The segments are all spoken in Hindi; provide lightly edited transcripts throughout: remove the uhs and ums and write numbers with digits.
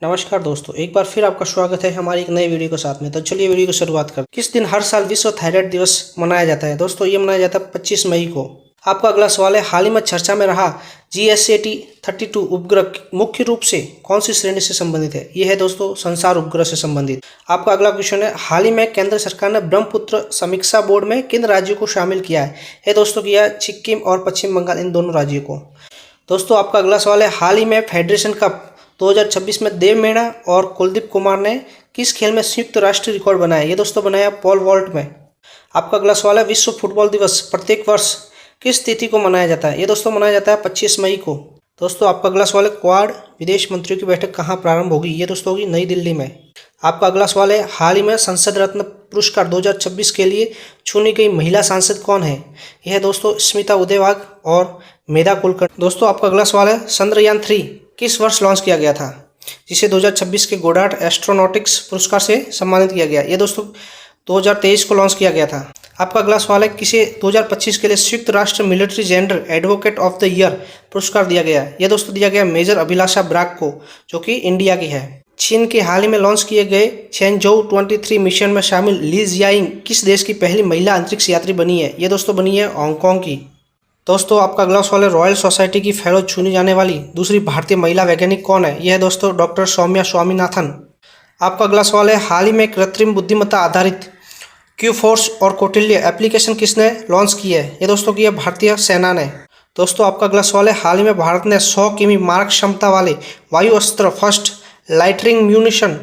नमस्कार दोस्तों, एक बार फिर आपका स्वागत है हमारी एक नई वीडियो के साथ में। तो चलिए वीडियो की शुरुआत करते हैं। किस दिन हर साल विश्व थायराइड दिवस मनाया जाता है? दोस्तों ये मनाया जाता है 25 मई को। आपका अगला सवाल है, हाल ही में चर्चा में रहा GSAT-32 उपग्रह मुख्य रूप से कौन सी श्रेणी से संबंधित है? ये है दोस्तों संसार उपग्रह से संबंधित। आपका अगला क्वेश्चन है, हाल ही में केंद्र सरकार ने ब्रह्मपुत्र समीक्षा बोर्ड में किन राज्यों को शामिल किया है? ये दोस्तों किया सिक्किम और पश्चिम बंगाल, इन दोनों राज्यों को। दोस्तों आपका अगला सवाल है, हाल ही में फेडरेशन कप 2026 में देव मीणा और कुलदीप कुमार ने किस खेल में संयुक्त राष्ट्रीय रिकॉर्ड बनाया? ये दोस्तों बनाया पोल वॉल्ट में। आपका अगला सवाल है, विश्व फुटबॉल दिवस प्रत्येक वर्ष किस तिथि को मनाया जाता है? ये दोस्तों मनाया जाता है 25 मई को। दोस्तों आपका अगला सवाल है, क्वाड विदेश मंत्रियों की बैठक कहाँ प्रारंभ होगी? ये दोस्तों होगी नई दिल्ली में। आपका अगला सवाल है, हाल ही में संसद रत्न पुरस्कार 2026 के लिए चुनी गई महिला सांसद कौन है? यह है दोस्तों स्मिता उदयवाग और मेधा कुलकर्णी। दोस्तों आपका अगला सवाल है, चंद्रयान 3 किस वर्ष लॉन्च किया गया था, जिसे 2026 के गोडार्ड एस्ट्रोनॉटिक्स पुरस्कार से सम्मानित किया गया? ये दोस्तों 2023 को लॉन्च किया गया था। आपका अगला सवाल है, किसे 2025 के लिए संयुक्त राष्ट्र military gender advocate of the year पुरस्कार दिया गया है? ये दोस्तों दिया गया मेजर अभिलाषा ब्राक को, जो कि इंडिया की है। चीन के हाल ही में लॉन्च किए गए चेंगझोउ 23 मिशन में शामिल ली जियाइंग किस देश की पहली महिला अंतरिक्ष यात्री बनी है? ये दोस्तों बनी है हांगकांग की। दोस्तों आपका अगला सवाल है, रॉयल सोसाइटी की फेलो चुनी जाने वाली दूसरी भारतीय महिला वैज्ञानिक कौन है? यह है दोस्तों डॉक्टर सौम्या स्वामीनाथन। आपका अगला सवाल है, हाल ही में कृत्रिम बुद्धिमत्ता आधारित क्यू फोर्स और कौटिल्य एप्लीकेशन किसने लॉन्च की है? ये दोस्तों की है भारतीय सेना ने। दोस्तों आपका अगला सवाल है, हाल ही में भारत ने 100 किमी मारक क्षमता वाले वायु अस्त्र फर्स्ट लाइटरिंग म्यूनिशन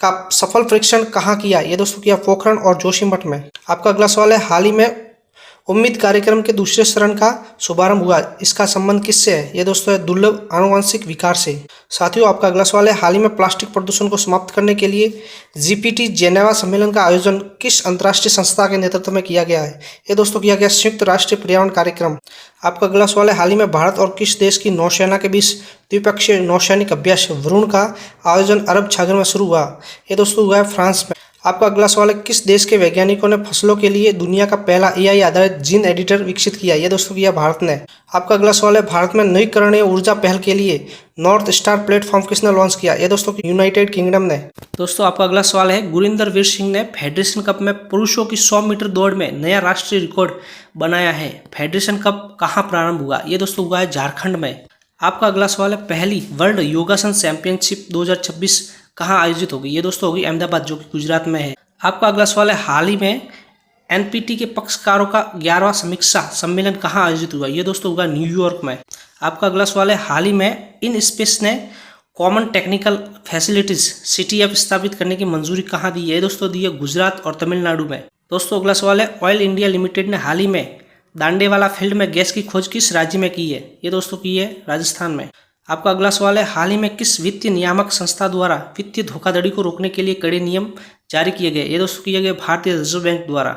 का सफल परीक्षण कहाँ किया? ये दोस्तों किया पोखरण और जोशीमठ में। आपका अगला सवाल है, हाल ही में उम्मीद कार्यक्रम के दूसरे चरण का शुभारंभ हुआ, इसका संबंध किससे है? ये दोस्तों है दुर्लभ आनुवंशिक विकार से। साथियों आपका अगला सवाल है, हाल ही में प्लास्टिक प्रदूषण को समाप्त करने के लिए GPT जेनेवा सम्मेलन का आयोजन किस अंतर्राष्ट्रीय संस्था के नेतृत्व में किया गया है? ये दोस्तों किया गया संयुक्त राष्ट्रीय पर्यावरण कार्यक्रम। आपका अगला सवाल है, हाल ही में भारत और किस देश की नौसेना के बीच द्विपक्षीय नौसैनिक अभ्यास वरुण का आयोजन अरब सागर में शुरू हुआ? ये दोस्तों हुआ है फ्रांस में। आपका अगला सवाल है, किस देश के वैज्ञानिकों ने फसलों के लिए दुनिया का पहला AI आधारित जीन एडिटर विकसित किया? ये दोस्तों किया भारत ने। आपका अगला सवाल है, भारत में नवीकरणीय ऊर्जा पहल के लिए नॉर्थ स्टार प्लेटफॉर्म किसने लॉन्च किया? ये दोस्तों यूनाइटेड किंगडम ने। दोस्तों आपका अगला सवाल है, गुरिंदर वीर सिंह ने फेडरेशन कप में पुरुषों की 100 मीटर दौड़ में नया राष्ट्रीय रिकॉर्ड बनाया है। फेडरेशन कप कहाँ प्रारंभ हुआ? ये दोस्तों हुआ है झारखंड में। आपका अगला सवाल है, पहली वर्ल्ड योगासन चैंपियनशिप 2026 कहाँ आयोजित होगी? ये दोस्तों होगी अहमदाबाद, जो कि गुजरात में है। आपका अगला सवाल है, हाल ही में NPT के पक्षकारों का 11वां समीक्षा सम्मेलन कहाँ आयोजित हुआ? ये दोस्तों होगा न्यूयॉर्क में। आपका अगला सवाल है, हाल ही में इन स्पेस ने कॉमन टेक्निकल फैसिलिटीज CTF स्थापित करने की मंजूरी कहाँ दी है? ये दोस्तों दी है गुजरात और तमिलनाडु में। दोस्तों अगला सवाल है, ऑयल इंडिया लिमिटेड ने हाल ही में दांडेवाला फील्ड में गैस की खोज किस राज्य में की है? ये दोस्तों की है राजस्थान में। आपका अगला सवाल है, हाल ही में किस वित्तीय नियामक संस्था द्वारा वित्तीय धोखाधड़ी को रोकने के लिए कड़े नियम जारी किए गए? ये दोस्तों किए गए भारतीय रिजर्व बैंक द्वारा।